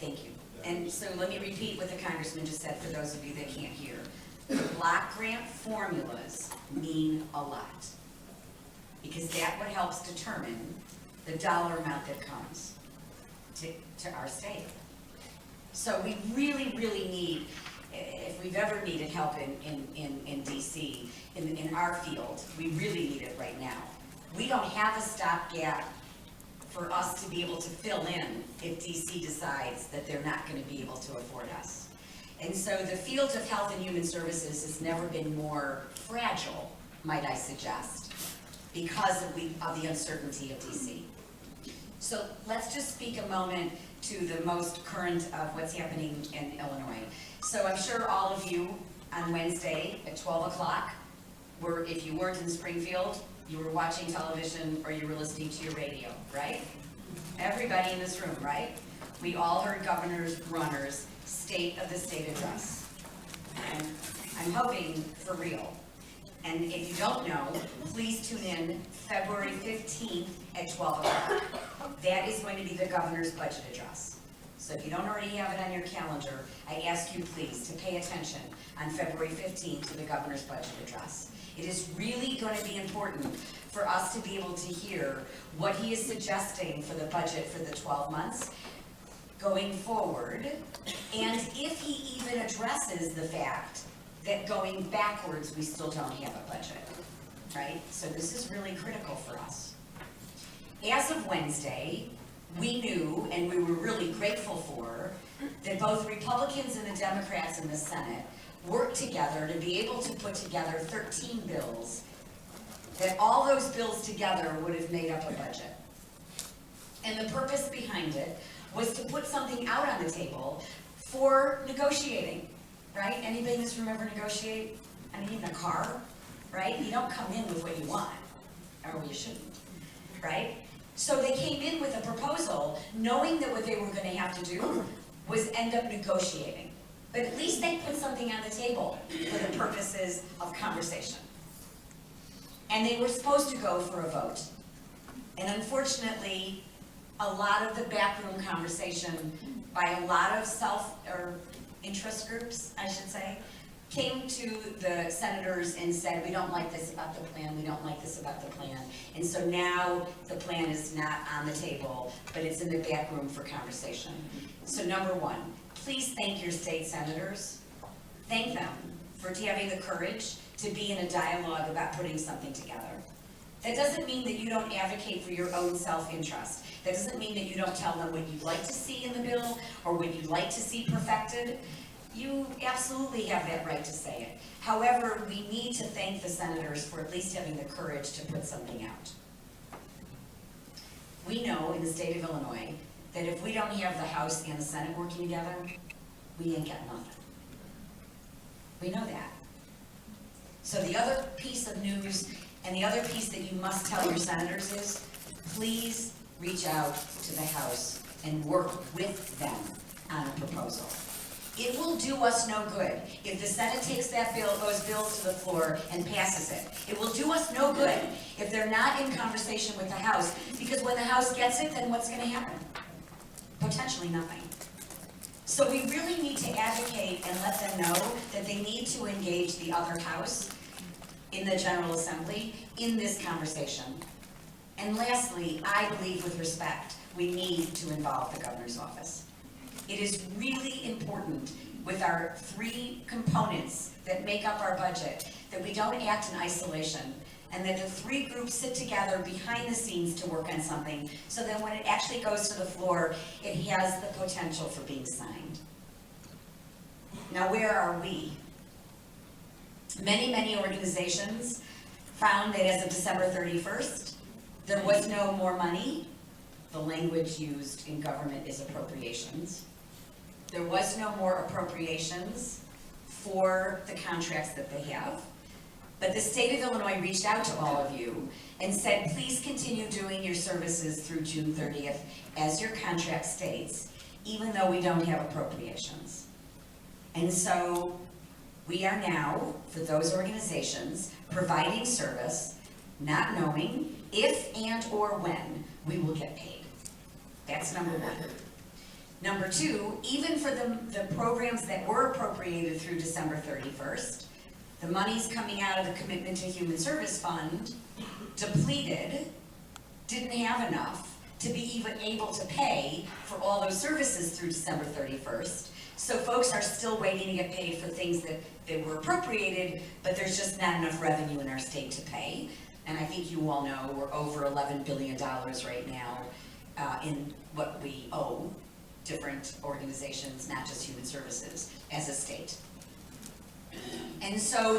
Thank you. And so let me repeat what the congressman just said for those of you that can't hear. Block grant formulas mean a lot, because that what helps determine the dollar amount that comes to our state. So we really, really need, if we've ever needed help in DC, in our field, we really need it right now. We don't have a stopgap for us to be able to fill in if DC decides that they're not going to be able to afford us. And so the field of health and human services has never been more fragile, might I suggest, because of the uncertainty of DC. So let's just speak a moment to the most current of what's happening in Illinois. So I'm sure all of you on Wednesday at 12 o'clock, if you weren't in Springfield, you were watching television or you were listening to your radio, right? Everybody in this room, right? We all heard Governor Brunner's State of the State address. And I'm hoping for real. And if you don't know, please tune in February 15th at 12 o'clock. That is going to be the governor's budget address. So if you don't already have it on your calendar, I ask you please to pay attention on February 15th to the governor's budget address. It is really going to be important for us to be able to hear what he is suggesting for the budget for the 12 months going forward, and if he even addresses the fact that going backwards, we still don't have a budget, right? So this is really critical for us. As of Wednesday, we knew, and we were really grateful for, that both Republicans and the Democrats in the Senate worked together to be able to put together 13 bills, that all those bills together would have made up a budget. And the purpose behind it was to put something out on the table for negotiating, right? Anybody in this room ever negotiate? I mean, even a car, right? You don't come in with what you want, or you shouldn't, right? So they came in with a proposal, knowing that what they were going to have to do was end up negotiating. But at least they put something on the table for the purposes of conversation. And they were supposed to go for a vote. And unfortunately, a lot of the backroom conversation by a lot of interest groups, I should say, came to the senators and said, we don't like this about the plan, we don't like this about the plan. And so now the plan is not on the table, but it's in the back room for conversation. So number one, please thank your state senators. Thank them for having the courage to be in a dialogue about putting something together. That doesn't mean that you don't advocate for your own self-interest. That doesn't mean that you don't tell them what you'd like to see in the bill or what you'd like to see perfected. You absolutely have that right to say it. However, we need to thank the senators for at least having the courage to put something out. We know in the state of Illinois that if we don't have the House and the Senate working together, we ain't got nothing. We know that. So the other piece of news and the other piece that you must tell your senators is, please reach out to the House and work with them on a proposal. It will do us no good if the Senate takes those bills to the floor and passes it. It will do us no good if they're not in conversation with the House, because when the House gets it, then what's going to happen? Potentially nothing. So we really need to advocate and let them know that they need to engage the other House in the General Assembly in this conversation. And lastly, I believe with respect, we need to involve the governor's office. It is really important with our three components that make up our budget that we don't act in isolation, and that the three groups sit together behind the scenes to work on something, so that when it actually goes to the floor, it has the potential for being signed. Now, where are we? Many organizations found that as of December 31st, there was no more money. The language used in government is appropriations. There was no more appropriations for the contracts that they have. But the state of Illinois reached out to all of you and said, please continue doing your services through June 30th as your contract states, even though we don't have appropriations. And so we are now, for those organizations, providing service, not knowing if and or when we will get paid. That's number one. Number number two, even for the programs that were appropriated through December 31st, the monies coming out of the Commitment to Human Service Fund depleted, didn't have enough to be even able to pay for all those services through December 31st. So folks are still waiting to get paid for things that were appropriated, but there's just not enough revenue in our state to pay. And I think you all know we're over $11 billion right now in what we owe different organizations, not just human services, as a state. And so